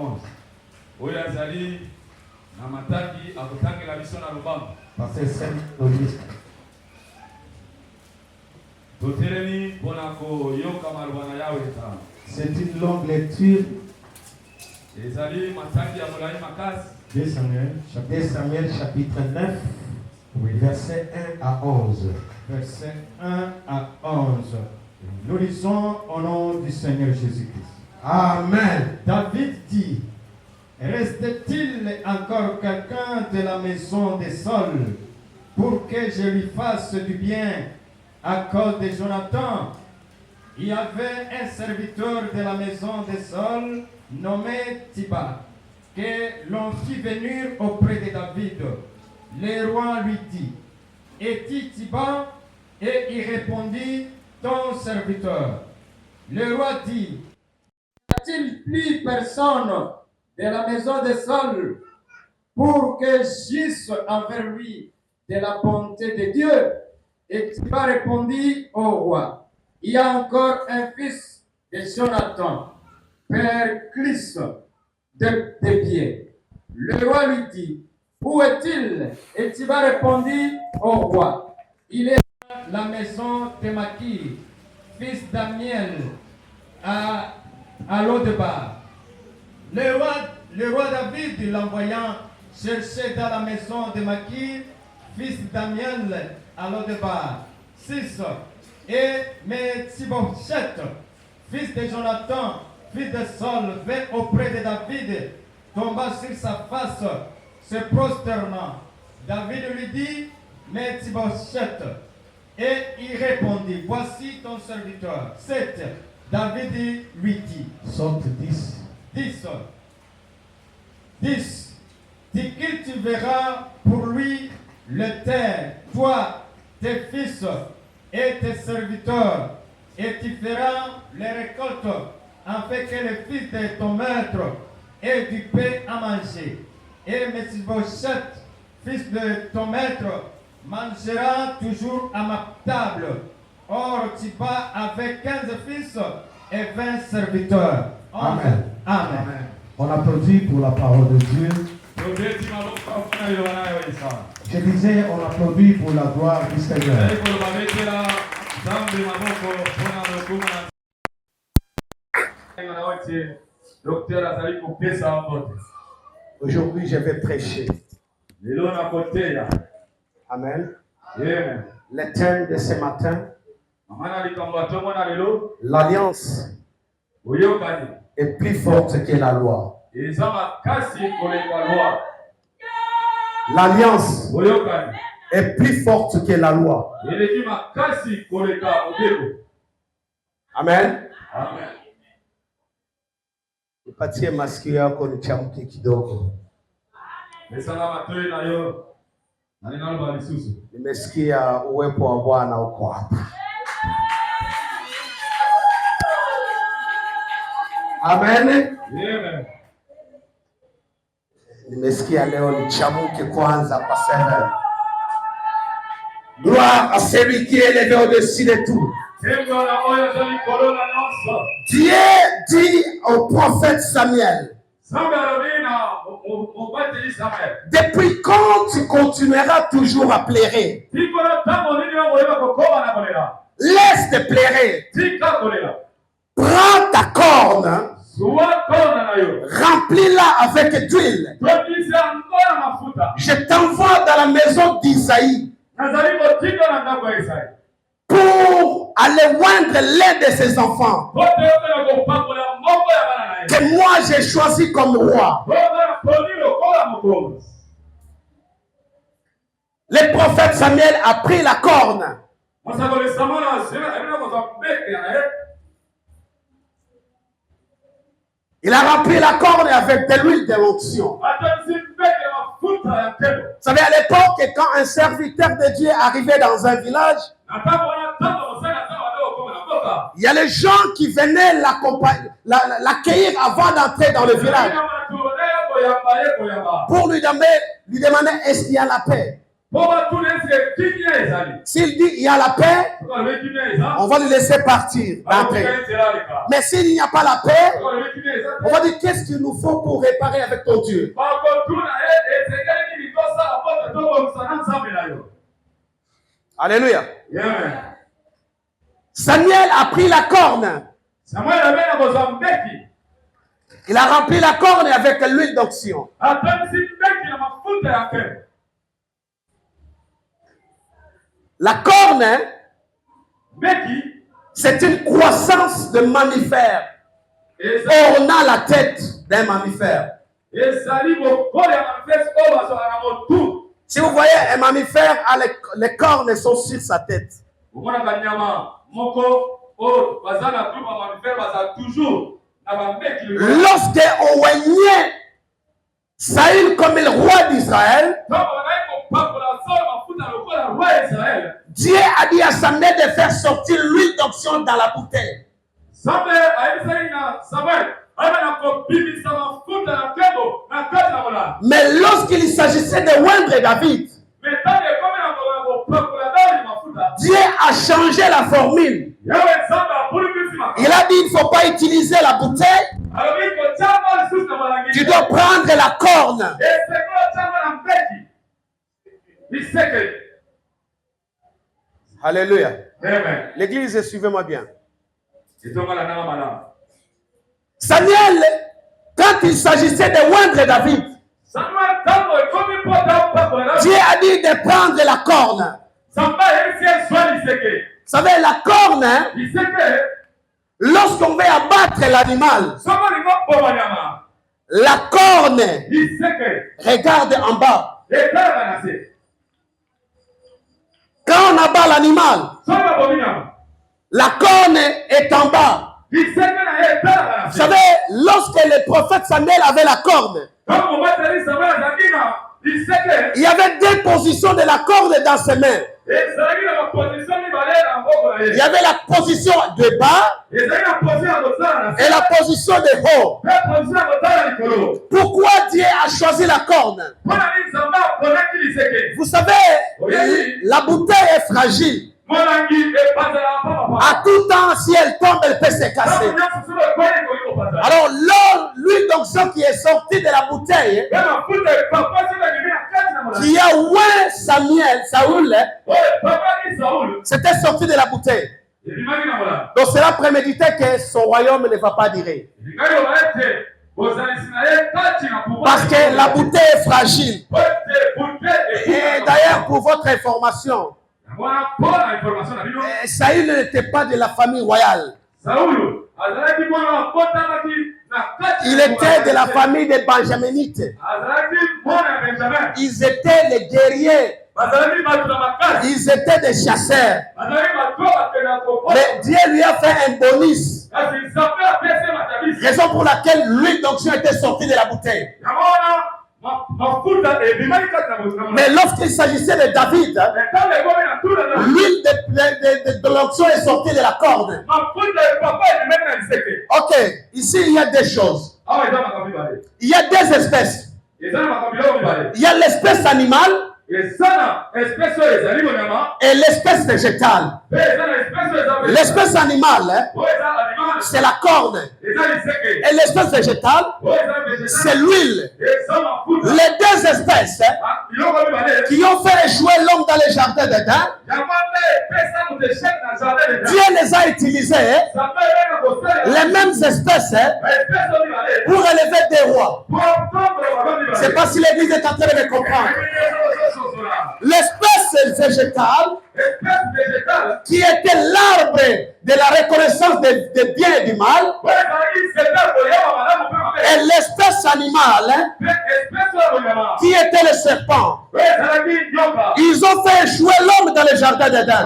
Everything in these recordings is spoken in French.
11. Oyazali namataki akotaki la mission na lubamba. Pasteur Saint Louis. Totelemi ponako yoka malwana yawe ta. C'est une longue lecture. Ezali mataki ya molai makasi. 2 Samuel chapitre 9, verset 1 à 11. Verset 1 à 11. Nous lisons au nom du Seigneur Jésus-Christ. Amen. David dit, reste-t-il encore quelqu'un de la maison de Saul pour que je lui fasse du bien à cause de Jonathan? Il y avait un serviteur de la maison de Saul nommé Tiba, que l'on fit venir auprès de David. Le roi lui dit, es-tu Tiba? Et il répondit, ton serviteur. Le roi dit, n'y a-t-il plus personne de la maison de Saul pour que j'agisse envers lui de la bonté de Dieu? Et Tiba répondit au roi, il y a encore un fils de Jonathan, père Clis de pied. Le roi lui dit, où est-il? Et Tiba répondit au roi, il est à la maison de Makir, fils d'Amiel, à Lodebar. Le roi David, l'envoyant chercher dans la maison de Makir, fils d'Amiel, à Lodebar. 6. Et Mephibosheth, fils de Jonathan, fils de Saul, vint auprès de David, tomba sur sa face, se prosternant. David lui dit, Mephibosheth. Et il répondit, voici ton serviteur. 7. David lui dit, Psaume 10. 10. Dis que tu verras pour lui le terre, toi, tes fils et tes serviteurs, et tu feras les récoltes, afin que le fils de ton maître ait du pain à manger. Et Mephibosheth, fils de ton maître, mangera toujours à ma table. Or, Tiba avait 15 fils et 20 serviteurs. Amen. Amen. On applaudit pour la parole de Dieu. Je disais, on applaudit pour la gloire du Seigneur. Aujourd'hui, je vais prêcher. Amen. Le thème de ce matin, l'alliance est plus forte que la loi. L'alliance est plus forte que la loi. Amen. Nipatie masikio yako nichamke kidogo. Nimesikia uwepo wa Bwana uko hapa. Amen. Nimesikia leo nichamuke kwanza kwa sababu gloire à celui qui est élevé au-dessus de tout. Dieu dit au prophète Samuel, depuis quand tu continueras toujours à pleurer? Laisse te pleurer. Prends ta corne, remplis-la avec d'huile. Je t'envoie dans la maison d'Isaïe pour aller oindre l'un de ses enfants que moi j'ai choisi comme roi. Le prophète Samuel a pris la corne. Il a rempli la corne avec de l'huile de l'onction. Vous savez, à l'époque, quand un serviteur de Dieu arrivait dans un village, il y a les gens qui venaient l'accueillir avant d'entrer dans le village pour lui demander est-ce qu'il y a la paix. S'il dit il y a la paix, on va le laisser partir d'entrée. Mais s'il n'y a pas la paix, on va dire qu'est-ce qu'il nous faut pour réparer avec ton Dieu. Alléluia. Samuel a pris la corne. Il a rempli la corne avec l'huile d'onction. La corne, c'est une croissance de mammifère ornant la tête d'un mammifère. Si vous voyez un mammifère, les cornes sont sur sa tête. Lorsque on voyait Saül comme le roi d'Israël, Dieu a dit à Samuel de faire sortir l'huile d'onction dans la bouteille. Mais lorsqu'il s'agissait de oindre David, Dieu a changé la formule. Il a dit il ne faut pas utiliser la bouteille. Tu dois prendre la corne. Alléluia. L'église, suivez-moi bien. Samuel, quand il s'agissait de oindre David, Dieu a dit de prendre la corne. Vous savez, la corne, lorsqu'on veut abattre l'animal, la corne regarde en bas. Quand on abat l'animal, la corne est en bas. Vous savez, lorsque le prophète Samuel avait la corne, il y avait deux positions de la corde dans ses mains. Il y avait la position de bas et la position de haut. Pourquoi Dieu a choisi la corne? Vous savez, la bouteille est fragile. À tout temps, si elle tombe, elle peut se casser. Alors, l'huile d'onction qui est sortie de la bouteille, qui a oint Saül, c'était sorti de la bouteille. Donc, cela préméditait que son royaume ne va pas durer. Parce que la bouteille est fragile. Et d'ailleurs, pour votre information, Saül n'était pas de la famille royale. Il était de la famille des Benjaminites. Ils étaient les guerriers. Ils étaient des chasseurs. Mais Dieu lui a fait un bonus. Raison pour laquelle l'huile d'onction était sortie de la bouteille. Mais lorsqu'il s'agissait de David, l'huile de l'onction est sortie de la corde. Ok, ici il y a deux choses. Il y a deux espèces. Il y a l'espèce animale et l'espèce végétale. L'espèce animale, c'est la corne. Et l'espèce végétale, c'est l'huile. Les deux espèces qui ont fait échouer l'homme dans les jardins d'Éden, Dieu les a utilisées, les mêmes espèces, pour élever des rois. Je ne sais pas si l'église est en train de me comprendre. L'espèce végétale, qui était l'arbre de la reconnaissance des biens et du mal, et l'espèce animale, qui était le serpent. Ils ont fait échouer l'homme dans le jardin d'Éden.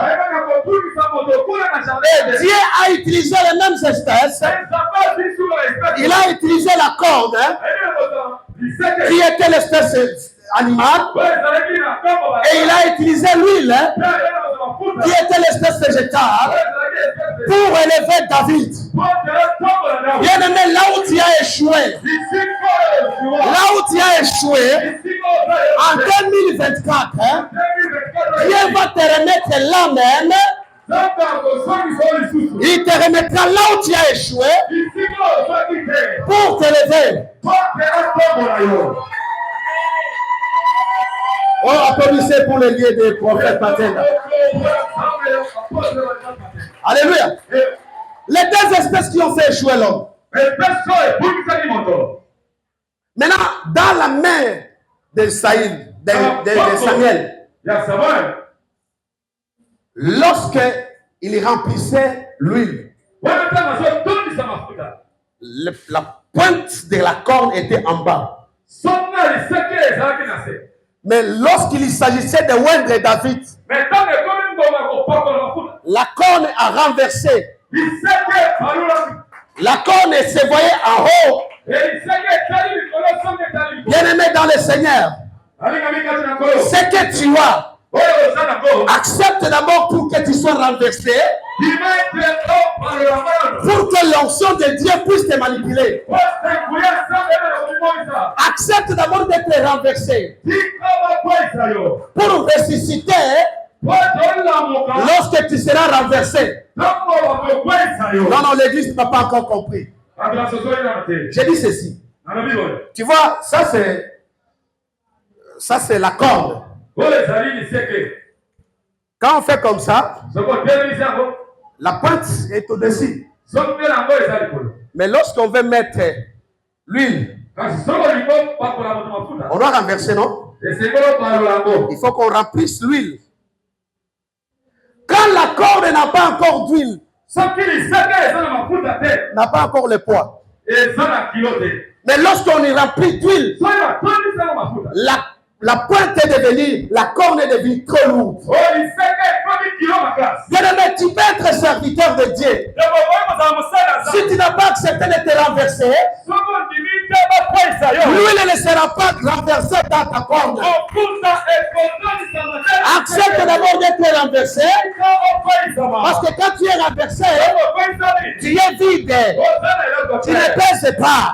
Et Dieu a utilisé les mêmes espèces. Il a utilisé la corde, qui était l'espèce animale, et il a utilisé l'huile, qui était l'espèce végétale, pour élever David. Bien aimé, là où tu as échoué, là où où tu as échoué, en 2024, hein, Dieu va te remettre là même. Il te remettra là où tu as échoué pour te lever. Oh, applaudissez pour le lieu des prophètes matin. Alléluia. Les deux espèces qui ont fait échouer l'homme. Maintenant, dans la main de Saïd, de Samuel, lorsque il remplissait l'huile, la pointe de la corne était en bas. Mais lorsqu'il s'agissait de oindre David, la corne a renversé. La corne se voyait en haut. Bien-aimé dans le Seigneur, ce que tu as, accepte d'abord pour que tu sois renversé, pour que l'onction de Dieu puisse te manipuler. Accepte d'abord d'être renversé pour ressusciter lorsque tu seras renversé. Non, l'église ne m'a pas encore compris. J'ai dit ceci. Tu vois, ça c'est la corde. Quand on fait comme ça, la pointe est au-dessus. Mais lorsqu'on veut mettre l'huile, on doit renverser, non? Il faut qu'on remplisse l'huile. Quand la corde n'a pas encore d'huile, n'a pas encore le poids. Mais lorsqu'on y remplit d'huile, la pointe est devenue, la corne est devenue trop lourde. Bien-aimé, tu peux être serviteur de Dieu. Si tu n'as pas accepté de te renverser, l'huile ne sera pas renversée dans ta corne. Accepte d'abord d'être renversé, parce que quand tu es renversé, tu es vide. Tu ne pèses pas.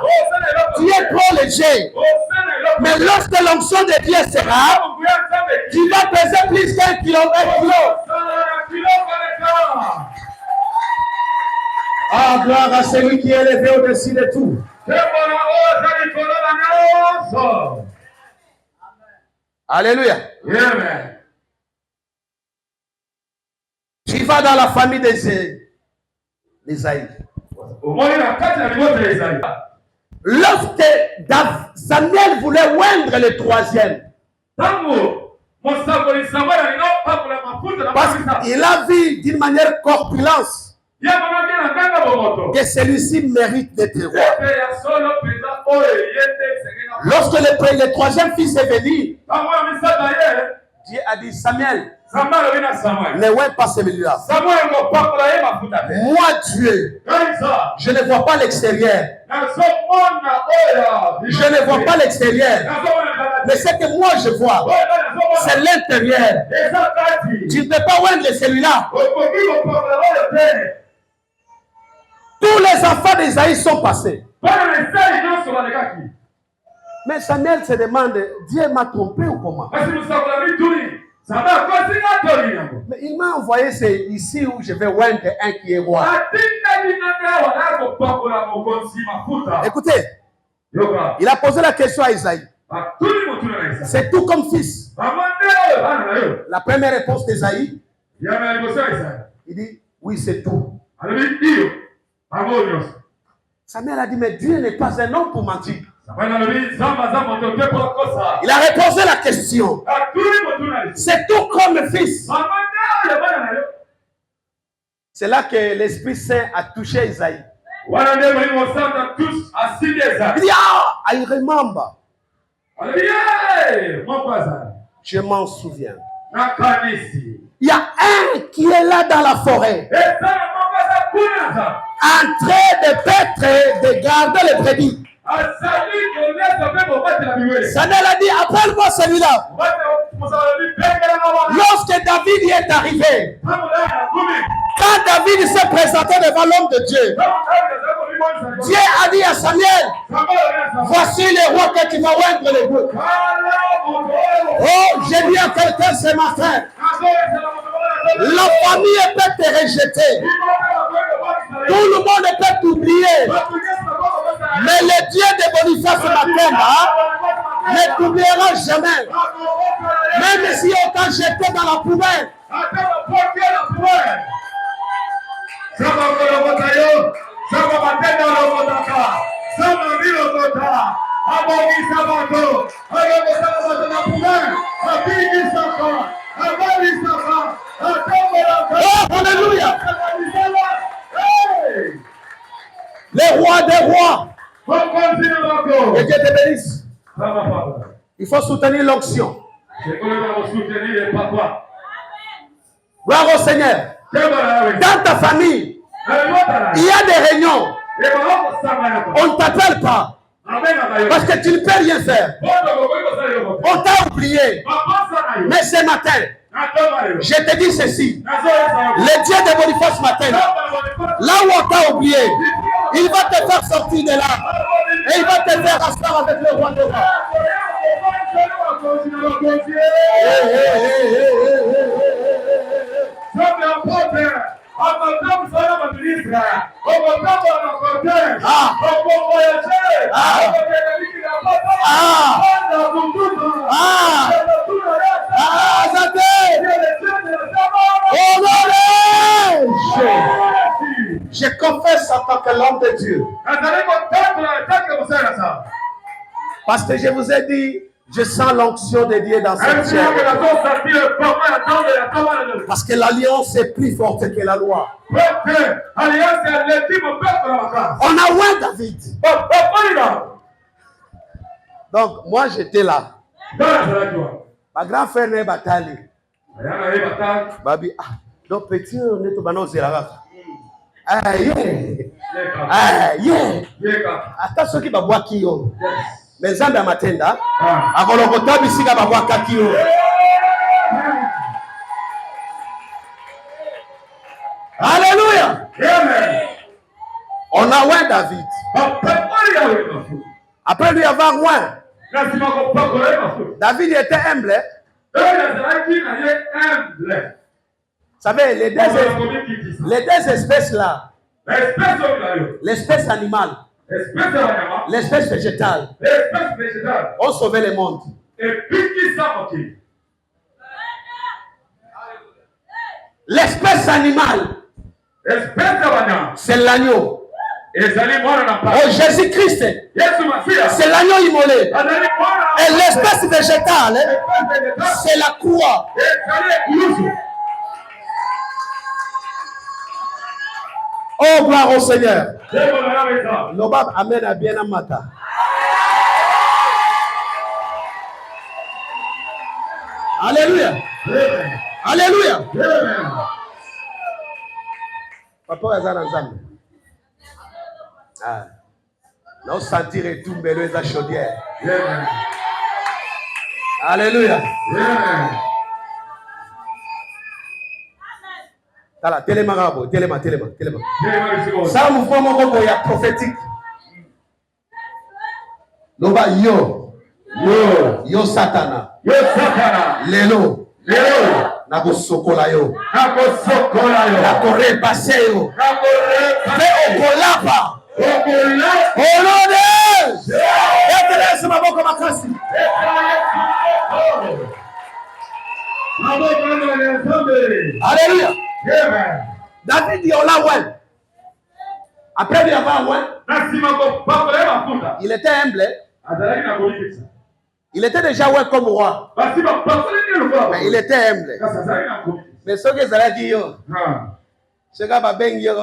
Tu es trop léger. Mais lorsque l'onction de Dieu sera, tu vas peser plus qu'un kilo. Ah, gloire à celui qui est élevé au-dessus de tout. Alléluia. Amen. Tu vas dans la famille d'Ésaïe. Lorsque Samuel voulait oindre le troisième, parce qu'il a vu d'une manière corpulence que celui-ci mérite d'être roi. Lorsque le troisième fils est venu, Dieu a dit, Samuel, ne vois pas celui-là. Moi, Dieu, je ne vois pas l'extérieur. Je ne vois pas l'extérieur. Mais ce que moi je vois, c'est l'intérieur. Tu ne peux pas oindre celui-là. Tous les enfants d'Isaïe sont passés. Mais Samuel se demande, Dieu m'a trompé ou comment? Mais il m'a envoyé ici où je vais oindre un qui est roi. Écoutez, il a posé la question à Isaïe. C'est tout comme fils. La première réponse d'Isaïe, il dit, oui, c'est tout. Samuel a dit, mais Dieu n'est pas un homme pour mentir. Il a répondu la question. C'est tout comme fils. C'est là que l'Esprit Saint a touché Isaïe. Il dit, ah, I remember. Je m'en souviens. Il y a un qui est là dans la forêt, en train de paître, de garder les brebis. Samuel a dit, appelle-moi celui-là. Lorsque David y est arrivé, quand David s'est présenté devant l'homme de Dieu, Dieu a dit à Samuel, voici les rois que tu vas oindre les bœufs. Oh, j'ai dit à quelqu'un ce matin, la famille peut te rejeter. Tout le monde peut t'oublier. Mais le Dieu de Boniface Matemba ne t'oubliera jamais. Même si on t'a jeté dans la poubelle. Oh, alléluia. Les rois des rois. Que Dieu te bénisse. Il faut soutenir l'onction. Gloire au Seigneur. Dans ta famille, il y a des réunions. On ne t'appelle pas. Parce que tu ne peux rien faire. On t'a oublié. Mais ce matin, je te dis ceci. Le Dieu de Boniface matin, là où on t'a oublié, il va te faire sortir de là. Et il va te faire asseoir avec le roi de roi. Je confesse en tant que l'homme de Dieu. Parce que je vous ai dit, je sens l'onction de Dieu dans cette chair. Parce que l'alliance est plus forte que la loi. On a oint David. Donc, moi j'étais là. Ma grand frère n'est pas allé. Babi, donc petit, on est au banon zélara. Ah, yeah. Attention qui va boire qui yo. Mais Zambia matenda, akolokota bisika ba boire kaki yo. Alléluia. On a oint David. Après lui avoir oint, David était humble. Vous savez, les deux espèces là, l'espèce animale, l'espèce végétale, ont sauvé le monde. L'espèce animale, c'est l'agneau. Oh, Jésus-Christ, c'est l'agneau immolé. Et l'espèce végétale, c'est la croix. Oh, gloire au Seigneur. L'obab amène à bien amata. Alléluia. Alléluia. Papa Azar ensemble. Nous sentir et tout belle la chaudière. Alléluia. Tala, téléma. Ça, mouvement mon prophétique. Loba yo satana. Lelo. Nako sokola yo. Nako repase yo. Fais okolapa. Olode. Etelese maboko makasi. Alléluia. David dit on l'a oué. Après lui avoir oué, il était humble. Il était déjà oué comme roi. Mais il était humble. Mais ce que ça a dit, ce que va bien dire,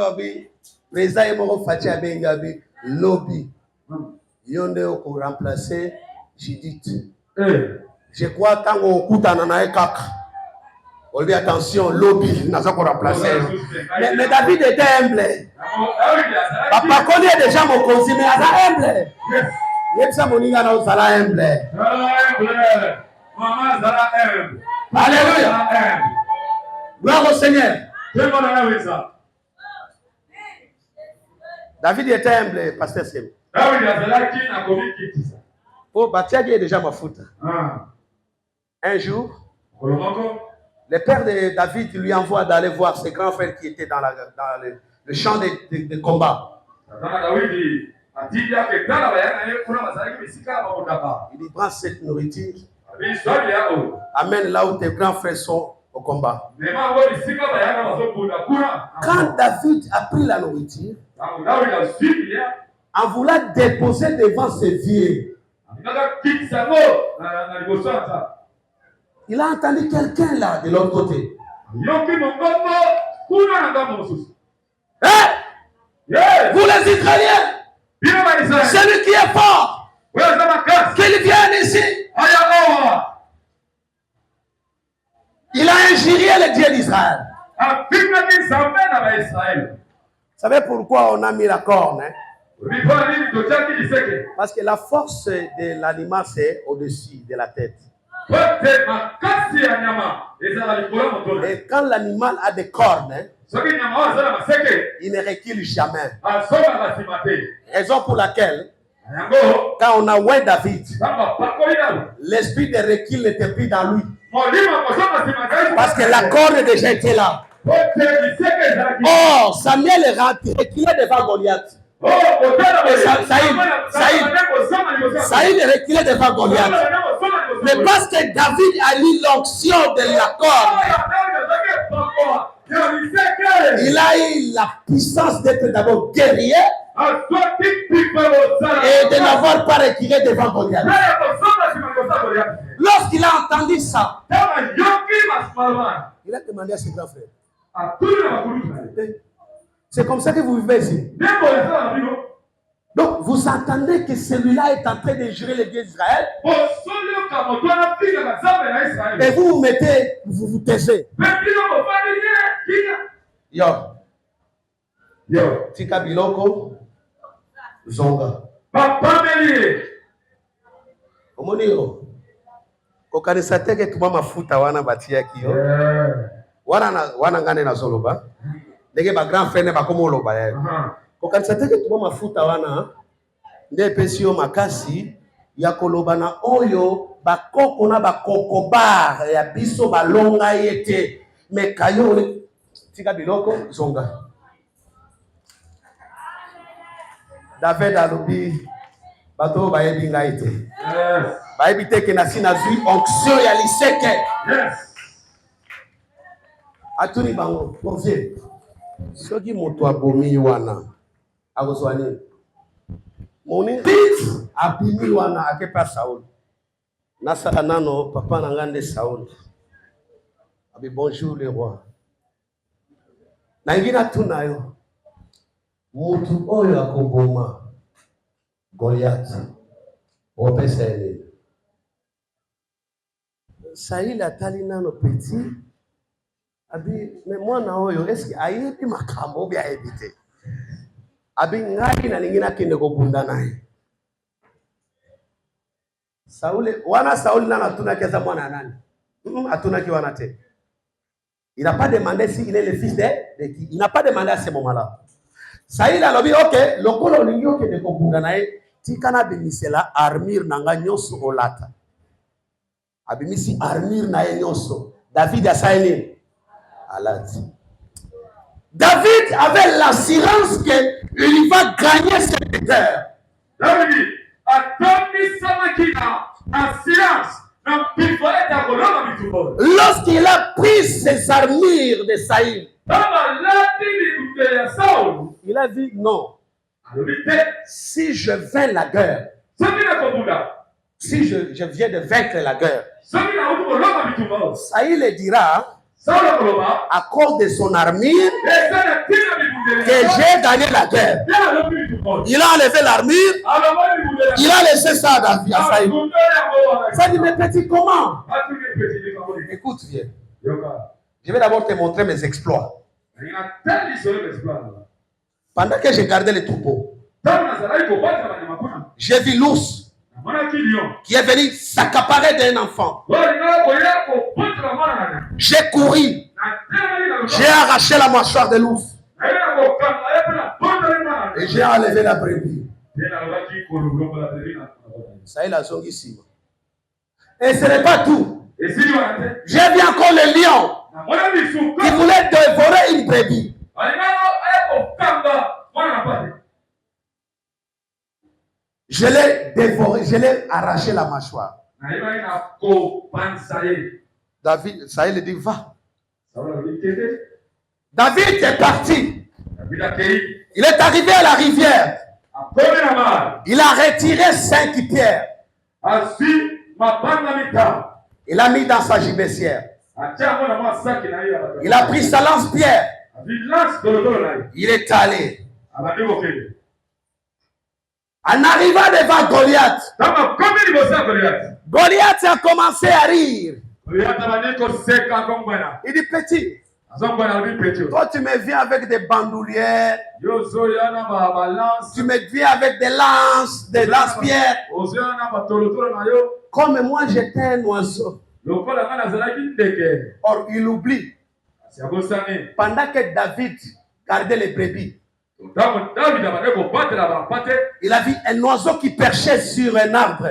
les aïmons fatia bien gabi lobby. Yonde au remplacer Judith. Je crois quand on coûte en anaïkak. On lui dit attention, lobby, n'a pas remplacé. Mais David était humble. Papa connaît déjà mon conseil, mais il est humble. Il ça mon igana au sala humble. Alléluia. Gloire au Seigneur. David était humble, pasteur Sem. Oh, Batiagi est déjà ma faute. Un jour, le père de David lui envoie d'aller voir ses grands frères qui étaient dans le champ de combat. Il dit, prends cette nourriture, amène là où tes grands frères sont au combat. Quand David a pris la nourriture, en voulant déposer devant ses vieux, il a entendu quelqu'un là de l'autre côté. Hey! Vous les Israéliens, celui qui est fort, qu'il vienne ici. Il a injurié le Dieu d'Israël. Vous savez pourquoi on a mis la corne, hein? Parce que la force de l'animal, c'est au-dessus de la tête. Et quand l'animal a des cornes, hein, il ne recule jamais. Raison pour laquelle, quand on a oué David, l'esprit de recul n'était plus dans lui. Parce que la corne déjà était là. Oh, Samuel est reculé devant Goliath. Saïd est reculé devant Goliath. Mais parce que David a eu l'onction de la corne, il a eu la puissance d'être d'abord guerrier et de n'avoir pas reculé devant Goliath. Lorsqu'il a entendu ça, il a demandé à ses grands frères. C'est comme ça que vous vivez ici. Donc, vous entendez que celui-là est en train de jurer le Dieu d'Israël. Et vous vous mettez, vous taisez. Yo. Tika biloko. Zonga. Omoniro. Kokanisa teke tuma mafuta wana batia kiyo. Wana ngane na zoloba. Dege ba grand frère ne ba komo loba ya. Kokanisa teke tuma mafuta wana. Nde pesio makasi ya koloba na oyo bakoko na bakoko bar ya biso balonga yete mekayo tika biloko zonga. David alobi bato ba yebinga ite. Ba yebite ke na sina zui onction ya liseke. Atuni bango bonze. Soki moto abomi wana akozwani. Moni abimi wana akepa Saul. Nasala nano papa nangande Saul. Abi bonjour le roi. Nangina tunayo. Mutu oyo akoboma Goliath. Opesele. Saïl atali nano petit. Abi mais mwana oyo est-ce que ayebi makambo bi ayebite. Abi ngai na lingina kende kobunda naye. Saul nana atuna keza mwana nani? Atuna ki wana te. Il n'a pas demandé si il est le fils de qui. Il n'a pas demandé à ce moment-là. Saïl a dit OK, lokolo lingio kende kobunda naye, tikana bimisela armure nanga nyoso olata. Abimisi armure naye nyoso. David a saïli alati. David avait l'assurance qu'il va gagner cette guerre. David attendu Samakina, assurance. Lorsqu'il a pris ses armures de Saïl, il a dit non. Si je vaincre la guerre, si je viens de vaincre la guerre, Saïl dira à cause de son armure que j'ai gagné la guerre. Il a enlevé l'armure, il a laissé ça à Saïl. Ça dit, mais petit, comment? Écoute, viens. Je vais d'abord te montrer mes exploits. Pendant que j'ai gardé les troupeaux, j'ai vu l'ours qui est venu s'accaparer d'un enfant. J'ai couru. J'ai arraché la mâchoire de l'ours. Et j'ai enlevé la brebis. Ça est la zone ici. Et ce n'est pas tout. J'ai vu encore le lion qui voulait dévorer une brebis. Je l'ai dévoré, je l'ai arraché la mâchoire. David, ça il dit, va. David est parti. Il est arrivé à la rivière. Il a retiré 5 pierres. Il a mis dans sa gibecière. Il a pris sa lance-pierre. Il est allé. En arrivant devant Goliath, Goliath a commencé à rire. Il dit, petit, toi tu me viens avec des bandoulières, tu me viens avec des lances, des lance-pierres. Comme moi j'étais un oiseau. Or il oublie. Pendant que David gardait les brebis, il a vu un oiseau qui perchait sur un arbre.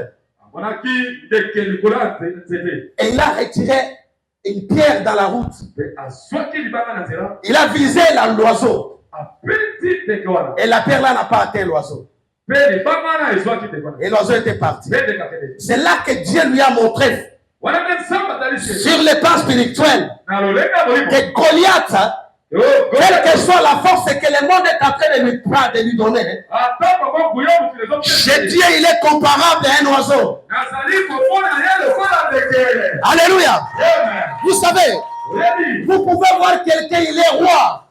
Et il a retiré une pierre dans la route. Il a visé l'oiseau. Et la pierre là n'a pas atteint l'oiseau. Et l'oiseau était parti. C'est là que Dieu lui a montré, sur les plans spirituels, que Goliath, quelle que soit la force que le monde est en train de lui donner, chez Dieu il est comparable à un oiseau. Alléluia. Vous savez, vous pouvez voir quelqu'un, il est roi,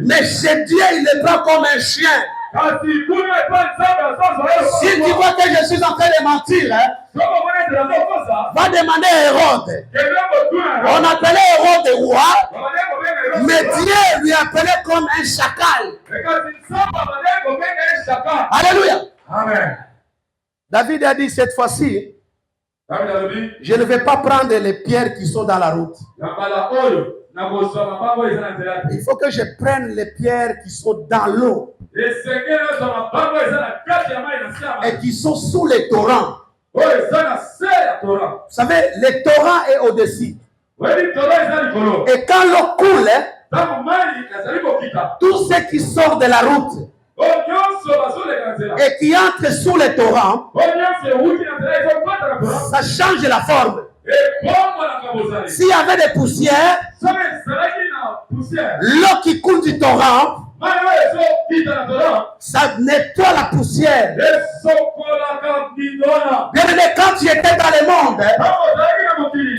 mais chez Dieu il est pas comme un chien. Si tu vois que je suis en train de mentir, va demander à Hérode. On appelait Hérode roi, mais Dieu lui appelait comme un chacal. Alléluia. Amen. David a dit cette fois-ci, je ne vais pas prendre les pierres qui sont dans la route. Il faut que je prenne les pierres qui sont dans l'eau et qui sont sous les torrents. Vous savez, les torrents est au-dessus. Et quand l'eau coule, tout ce qui sort de la route et qui entre sous les torrents, ça change la forme. S'il y avait des poussières, l'eau qui coule du torrent, ça nettoie la poussière. Bien aimé, quand tu étais dans le monde,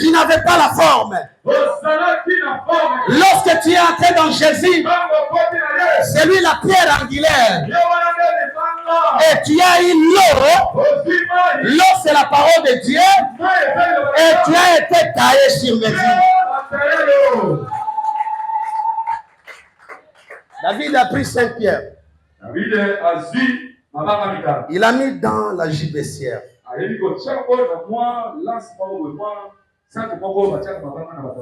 tu n'avais pas la forme. Lorsque tu es entré dans Jésus, c'est lui la pierre angulaire. Et tu as eu l'eau. L'eau, c'est la parole de Dieu. Et tu as été taillé sur mesure. David a pris 5 pierres. Il a mis dans la gibecière.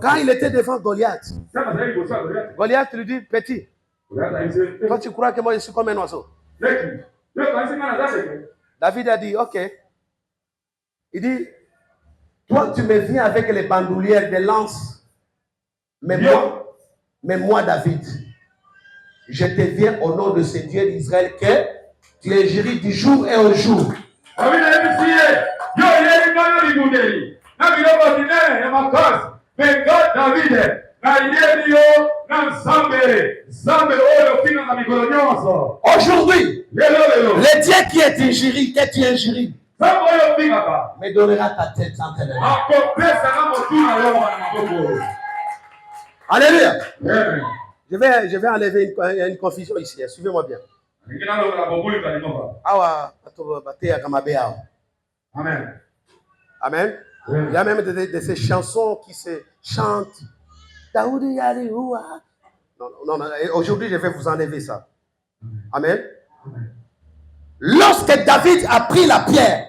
Quand il était devant Goliath, Goliath lui dit, petit, toi tu crois que moi je suis comme un oiseau? David a dit, ok. Il dit, toi tu me viens avec les bandoulières, des lances. Mais moi David, je te viens au nom de ce Dieu d'Israël que tu es géré du jour et au jour. Aujourd'hui, le Dieu qui est injurié, que tu injuries, me donnera ta tête sans te lever. Alléluia. Je vais enlever une confusion ici. Suivez-moi bien. Amen. Amen. Il y a même de ces chansons qui se chantent. Non. Aujourd'hui, je vais vous enlever ça. Amen. Lorsque David a pris la pierre,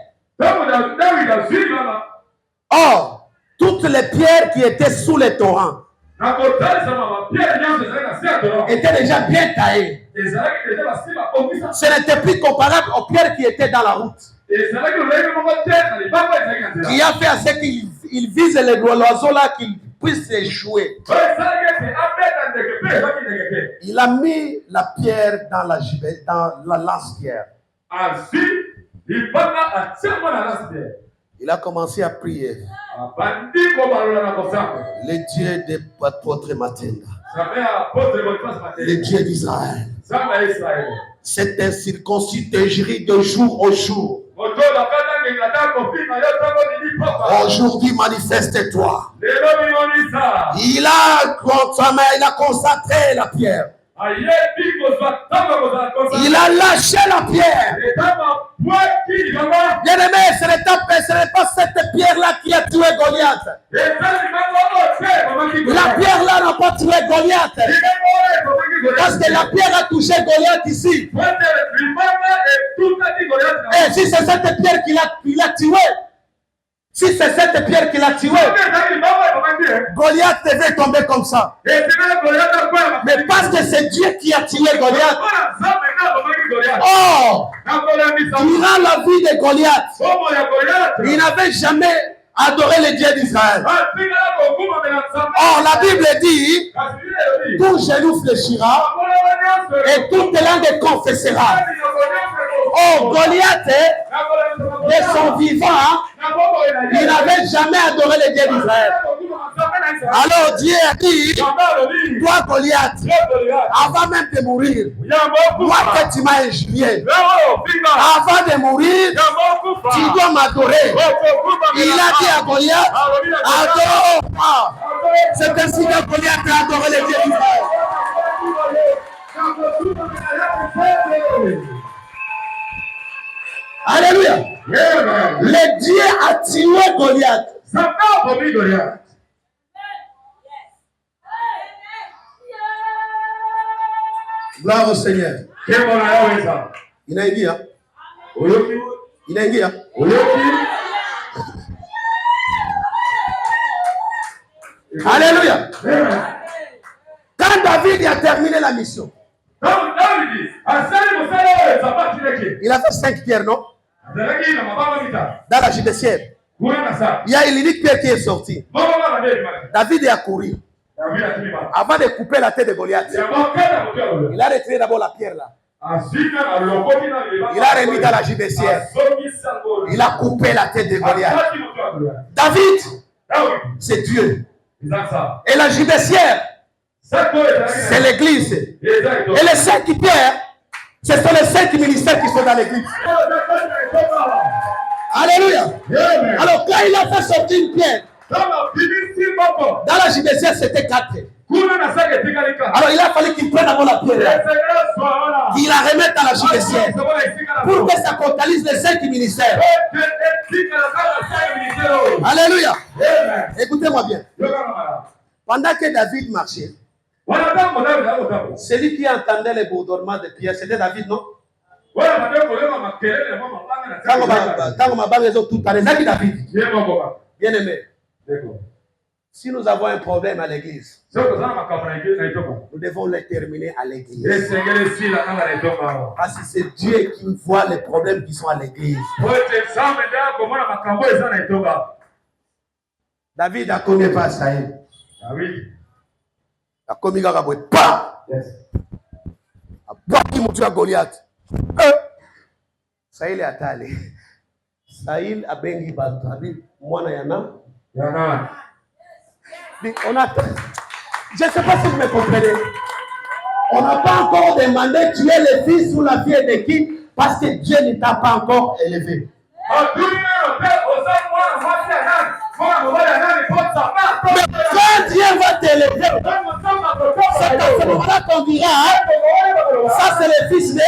or, toutes les pierres qui étaient sous les torrents, était déjà bien taillées. Ce n'était plus comparable aux pierres qui étaient dans la route. Qui a fait à ce qu'il vise l'oiseau là, qu'il puisse échouer. Il a mis la pierre dans la lance-pierre. Il a commencé à prier. Le Dieu de l'apôtre Matinda, le Dieu d'Israël, cette circoncision de jour au jour. Aujourd'hui, manifeste-toi. Il a concentré la pierre. Il a lâché la pierre. Bien aimé, ce n'est pas cette pierre-là qui a tué Goliath. La pierre-là n'a pas tué Goliath. Parce que la pierre a touché Goliath ici. Et si c'est cette pierre qui l'a tué, si c'est cette pierre qui l'a tué, Goliath devait tomber comme ça. Mais parce que c'est Dieu qui a tué Goliath. Oh, durant la vie de Goliath, il n'avait jamais adoré le Dieu d'Israël. Or, la Bible dit, tout genou fléchira et toute langue confessera. Oh, Goliath, de son vivant, il n'avait jamais adoré le Dieu d'Israël. Alors Dieu a dit, toi Goliath, avant même de mourir, moi que tu m'as injurié, avant de mourir, tu dois m'adorer. Il a dit à Goliath, adore-moi. C'est ainsi que Goliath a adoré le Dieu d'Israël. Alléluia. Le Dieu a tué Goliath. Gloire au Seigneur. Inaingia. Inaingia. Alléluia. Quand David a terminé la mission, il a fait 5 pierres, non? Dans la judiciaire. Il y a une unique pierre qui est sortie. David a couru. Avant de couper la tête de Goliath, il a retiré d'abord la pierre là. Il a remis dans la judiciaire. Il a coupé la tête de Goliath. David, c'est Dieu. Et la judiciaire, c'est l'église. Et les 5 pierres, ce sont les 5 ministères qui sont dans l'église. Alléluia. Alors quand il a fait sortir une pierre, dans la judiciaire, c'était 4. Alors il a fallu qu'il prenne d'abord la pierre, qu'il la remette dans la judiciaire, pour que ça totalise les 5 ministères. Alléluia. Écoutez-moi bien. Pendant que David marchait, celui qui entendait les bourdonnements de pierre, c'était David, non? Quand ma banque est tout à l'heure, David. Bien aimé. Si nous avons un problème à l'église, nous devons le terminer à l'église. Parce que c'est Dieu qui voit les problèmes qui sont à l'église. David a connu pas ça. A commis à pas. A pas qui m'a tué à Goliath. Saïl est allé. Saïl a bengi David. Moi Yana. On a, je ne sais pas si vous me comprenez. On n'a pas encore demandé tu es le fils ou la fille de qui, parce que Dieu ne t'a pas encore élevé. Mais quand Dieu va t'élever, c'est à ce moment-là qu'on dira, hein, ça c'est le fils de...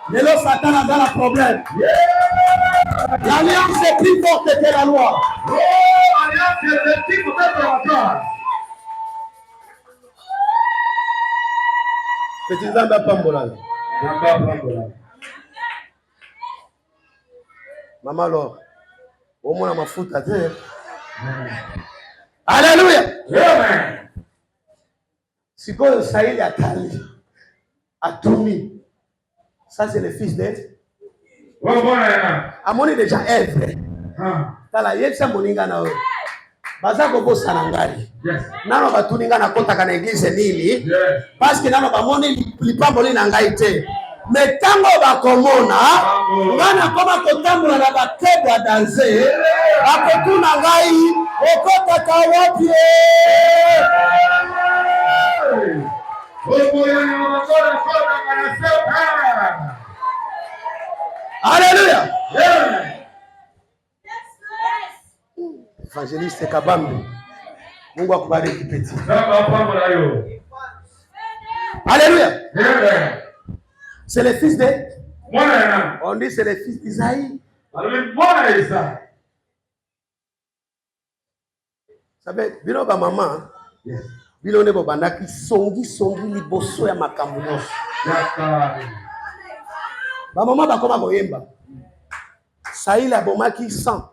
Mais là, Satan a dans le problème. L'alliance est plus forte que la loi. Petit Zamba Pambola. Maman Laure, au moins ma fout à terre. Alléluia. Amen. Si quoi Saïl a Tali, a Toumi, ça c'est le fils d'Ève. A mon déjà Ève. Tala yetsa moninga na. Baza ko bossa na ngai. Yes. Nano batuninga na kota kana église nini? Yes. Parce que nano ba moni lipambo li na ngai te. Mais tango ba komona, ngana koma kotambola na bakebwa danse, akotuna ngai okota ka wapi? Alléluia. Évangéliste Kabambi. Mungu akubariki petit. Alléluia. C'est le fils de. On dit c'est le fils d'Isaïe. Vous savez, bino ba maman. Bino ne bobandaki songi liboso ya makambo nyonso. Ba maman ba koma boyemba. Saïl a bomaki 100.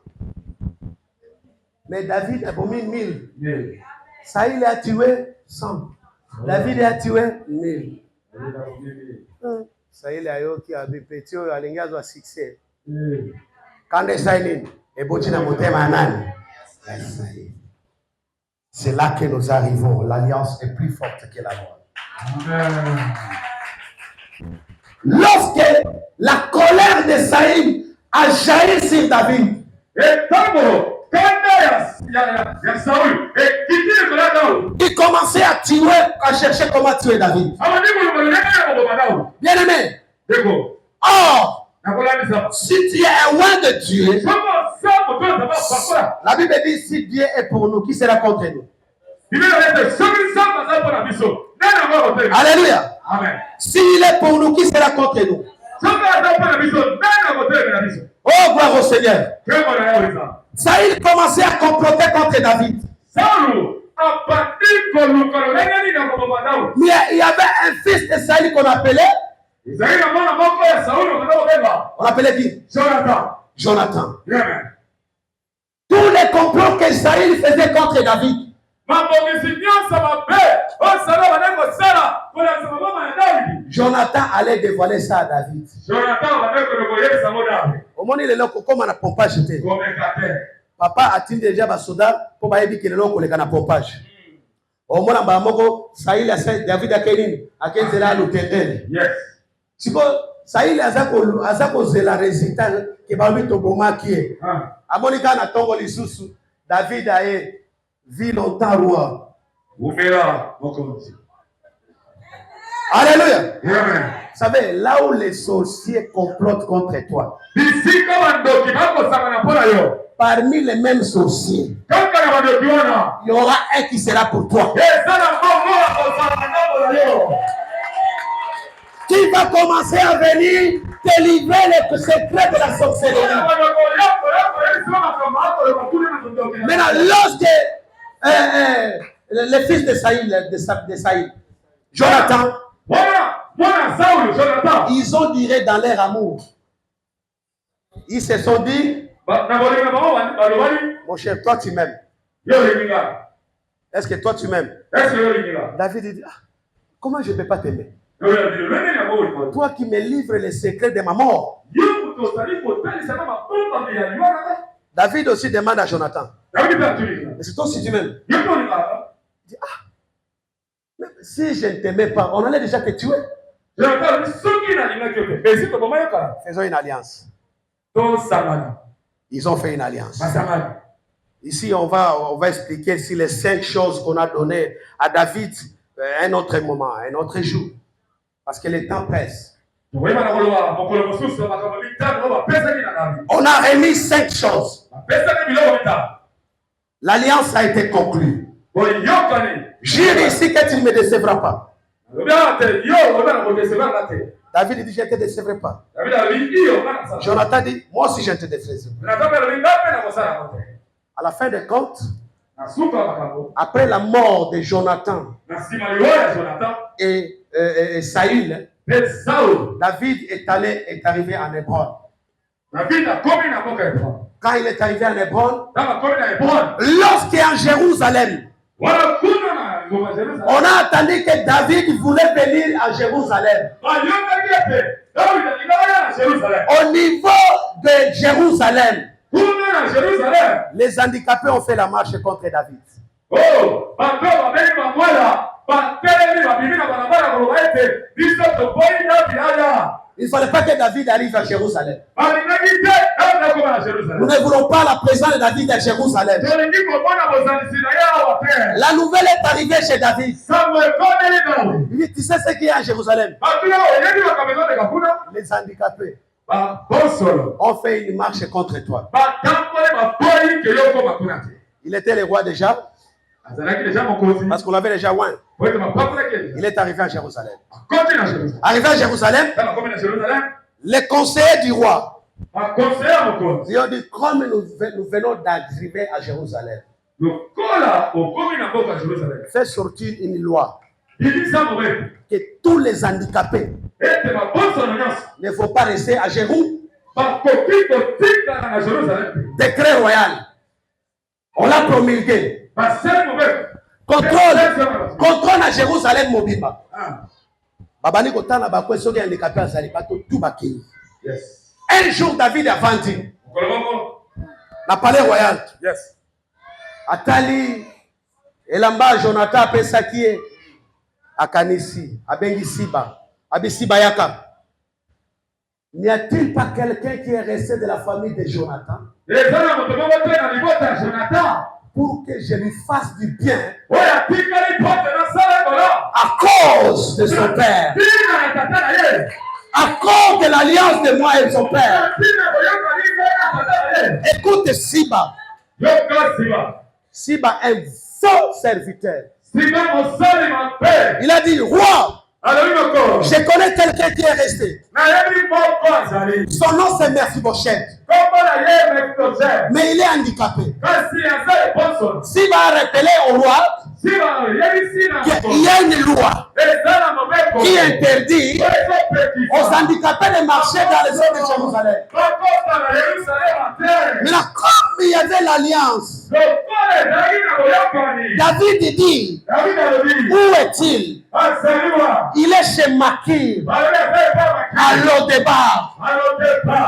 Mais David a bombé 1000. Saïl a tué 100. David a tué 1000. Saïl a yo qui a bipéti a l'engagement à succès. Quand les Saïl et botina motema nani. C'est là que nous arrivons. L'alliance est plus forte que la loi. Lorsque la colère de Saïl a jailli sur David, il commençait à tuer, à chercher comment tuer David. Bien aimé. Or, si tu es loin de Dieu, la Bible dit si Dieu est pour nous, qui sera contre nous? Alléluia. Amen. S'il est pour nous, qui sera contre nous? Oh, gloire au Seigneur. Saïl commençait à comploter contre David. Mais il y avait un fils de Saïl qu'on appelait. On appelait qui? Jonathan. Tous les complots que Saïl faisait contre David, Jonathan allait dévoiler ça à David. Au moment où il est là, comme on a pompage, papa a-t-il déjà un soldat pour dire qu'il est là, qu'on est en pompage. Au moment où Saïl a fait David à Kéline, à Kéline, à l'hôtel. Si Saïl a fait la résultat qui va lui tomber qui est. À mon état, on a tombé les sous. David a vu longtemps roi. Vous verrez, mon commentaire. Alléluia. Vous savez, là où les sorciers complotent contre toi, parmi les mêmes sorciers, il y aura un qui sera pour toi. Qui va commencer à venir te livrer les secrets de la sorcellerie. Maintenant, lorsque le fils de Saïl, Jonathan, ils ont duré dans leur amour. Ils se sont dit, mon cher, toi tu m'aimes. Est-ce que toi tu m'aimes? David dit, comment je ne peux pas t'aimer? Toi qui me livres les secrets de ma mort. David aussi demande à Jonathan, c'est toi si tu m'aimes? Il dit, si je ne t'aimais pas, on allait déjà te tuer. Faisons une alliance. Ils ont fait une alliance. Ici, on va expliquer si les 5 choses qu'on a données à David un autre moment, un autre jour. Parce que le temps presse. On a remis 5 choses. L'alliance a été conclue. Jure ici que tu ne me décevras pas. David dit, je ne te décevrai pas. Jonathan dit, moi aussi je ne te décevrai pas. À la fin des comptes, après la mort de Jonathan et Saïl, David est arrivé en Hébron. Quand il est arrivé à Hébron, lorsqu'il est en Jérusalem, on a attendu que David voulait venir à Jérusalem. Au niveau de Jérusalem, les handicapés ont fait la marche contre David. Il ne fallait pas que David arrive à Jérusalem. Nous ne voulons pas la présence de David à Jérusalem. La nouvelle est arrivée chez David. Il dit, tu sais ce qu'il y a à Jérusalem? Les handicapés ont fait une marche contre toi. Il était le roi déjà. Parce qu'on l'avait déjà loin. Il est arrivé à Jérusalem. Arrivé à Jérusalem, les conseillers du roi, ils ont dit, comme nous venons d'arriver à Jérusalem, fais sortir une loi que tous les handicapés ne faut pas rester à Jérusalem. Décret royal. On l'a promulgué. Contrôle à Jérusalem mobimba. Babani kotana bakwe soki handicapé azali bato tout bakini. Un jour David a vendu la palais royal. Atali elamba Jonathan pesaki akanisi abengi Siba abisiba yaka. N'y a-t-il pas quelqu'un qui est resté de la famille de Jonathan pour que je lui fasse du bien à cause de son père, à cause de l'alliance de moi et de son père? Écoute Siba. Siba est un faux serviteur. Il a dit, roi, je connais quelqu'un qui est resté. Son nom c'est Mephibosheth. Mais il est handicapé. S'il va rappeler au roi qu'il y a une loi qui interdit aux handicapés de marcher dans les zones de Jérusalem. Mais là, comme il y avait l'alliance, David dit, où est-il? Il est chez Makir, à Lodebar.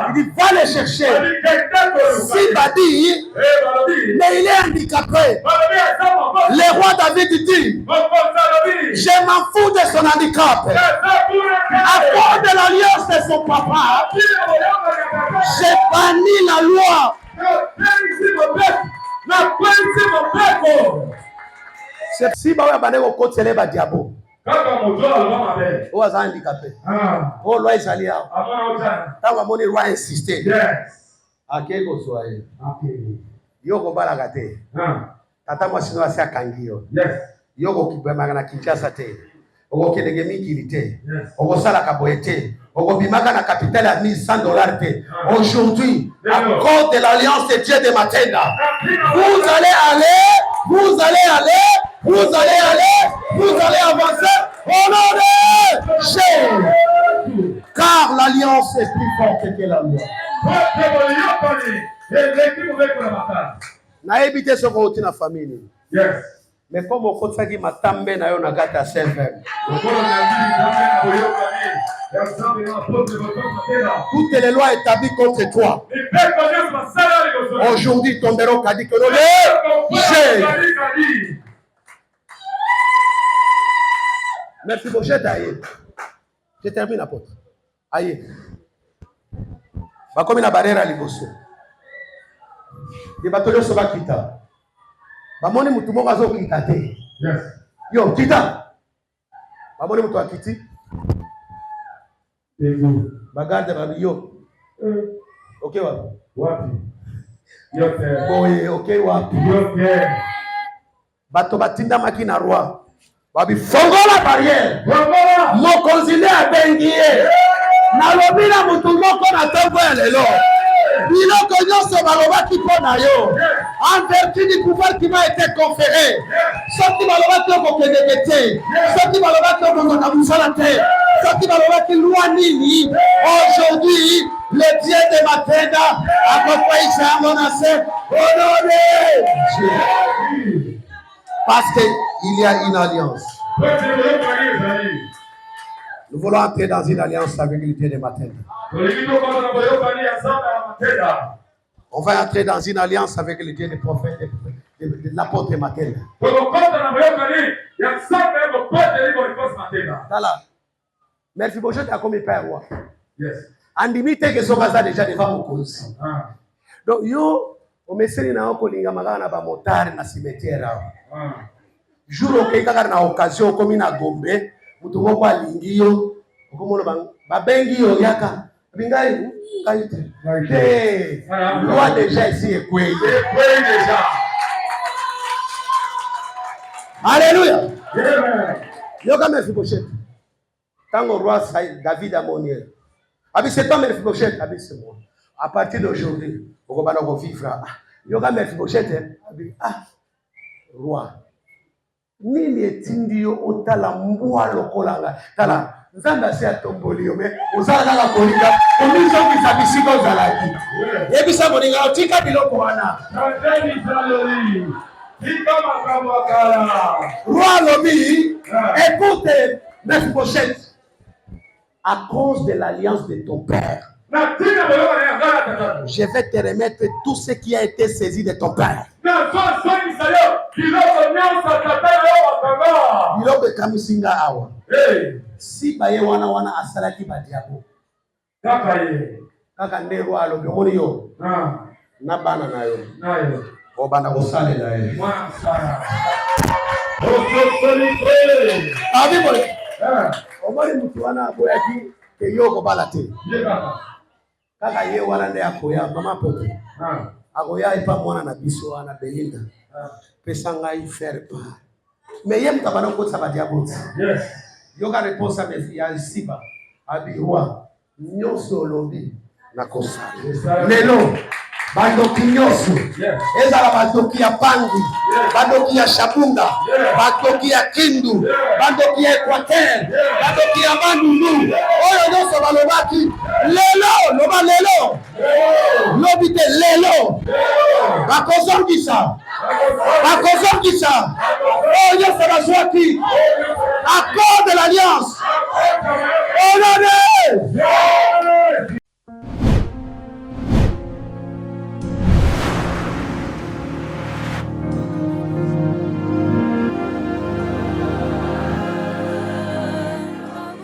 Il dit, va le chercher. Siba dit, mais il est handicapé. Le roi David dit, je m'en fous de son handicap. À cause de l'alliance de son papa, j'ai banni la loi. C'est si vous avez un côté célèbre diabo. Oh, c'est handicapé. Oh, loi est allée. Tant que mon roi insisté. À quel soit Yoko balagate. Tata moi sinon assez kangio. Yoko kibemaka na Kinshasa te. Oko kedegemi kilité. Oko sala kaboyete. Oko bimaka na capitale à $1100 te. Aujourd'hui, à cause de l'alliance de Dieu de Matenda, vous allez avancer au nom de Jésus. Car l'alliance est plus forte que la loi. Na éviter ce qu'on na famille. Mais comme on fait ça qui m'a també na yo na gata serveur. Toutes les lois établies contre toi aujourd'hui tomberont kadi que merci pour jeter aïe. Je termine la porte. Aïe. Ba comme na barrière à liboso. Les bateaux sont pas kita. Ba moni mutu moko azo kita te. Yo kita. Ba moni mutu akiti. Bagarde ba yo. OK wapi? Yote. Boye OK wapi? Yote. Bato batinda makina roi. Babi fongola barrière. Fongola. Mokonzile abengiye. Na lobina mutu moko na tembo lelo. Biloko nyonso balobaki mpo na yo en vertu du pouvoir qui m'a été conféré. Soki balobaki okokendeke te, soki balobaki okozaka mosala te, qui va voir qu'il loin nini. Aujourd'hui, le Dieu de Matenda a compris ça mon ancêtre. Honoré Dieu. Parce qu'il y a une alliance. Nous voulons entrer dans une alliance avec le Dieu de Matenda. On va entrer dans une alliance avec le Dieu des prophètes, de l'apôtre Matenda. Merci beaucoup, tu as comme père roi. Andimi te que son casa déjà devant mon cause. Donc yo, au messie na okolinga magana ba motard na cimetière. Jour okenga na occasion comme na Gombe, mutu moko alingi yo, okomona ba bengi yo yaka. Bingai kaite. Loi déjà ici est quoi? Déjà. Alléluia. Yo comme Mephibosheth. Tango roi David a monier. Abi c'est toi Mephibosheth, abi c'est moi. À partir d'aujourd'hui, on va nous vivre. Yo comme Mephibosheth, abi roi. Nini etindi yo otala mbwa lokolanga. Tala Nzamba se atomboli yo me ozala na kolika omizo kisabisi ko zalaki yebisa moninga otika biloko wana roi lobi écoute Mephibosheth à cause de l'alliance de ton père je vais te remettre tout ce qui a été saisi de ton père. Biloko kamisinga awa. Si baye wana asalaki badiabo. Kaka ndero alobi omoni yo. Na bana na yo. Obana kosalela ye. Abi bole. Omoni mutu wana boyaki ke yoko balate. Kaka ye wana nde akoya mama pote. Akoya ipa mwana na biso wana Belinda. Pesa ngai faire part. Mais yem tabana ko sabadiabo. Yes. Yoga réponse à mes ya siba. Abi roi. Nyoso lobi na kosa. Lelo bandoki nyoso. Ezala bandoki ya Pangi, bandoki ya Shabunda, bandoki ya Kindu, bandoki ya Equateur, bandoki ya Mandundu. Oyo nyoso balobaki lelo, loba lelo. Lobite lelo. Bakozongisa. Bakozongisa. Oyo nyoso bazwaki. Accord de l'alliance. Honoré.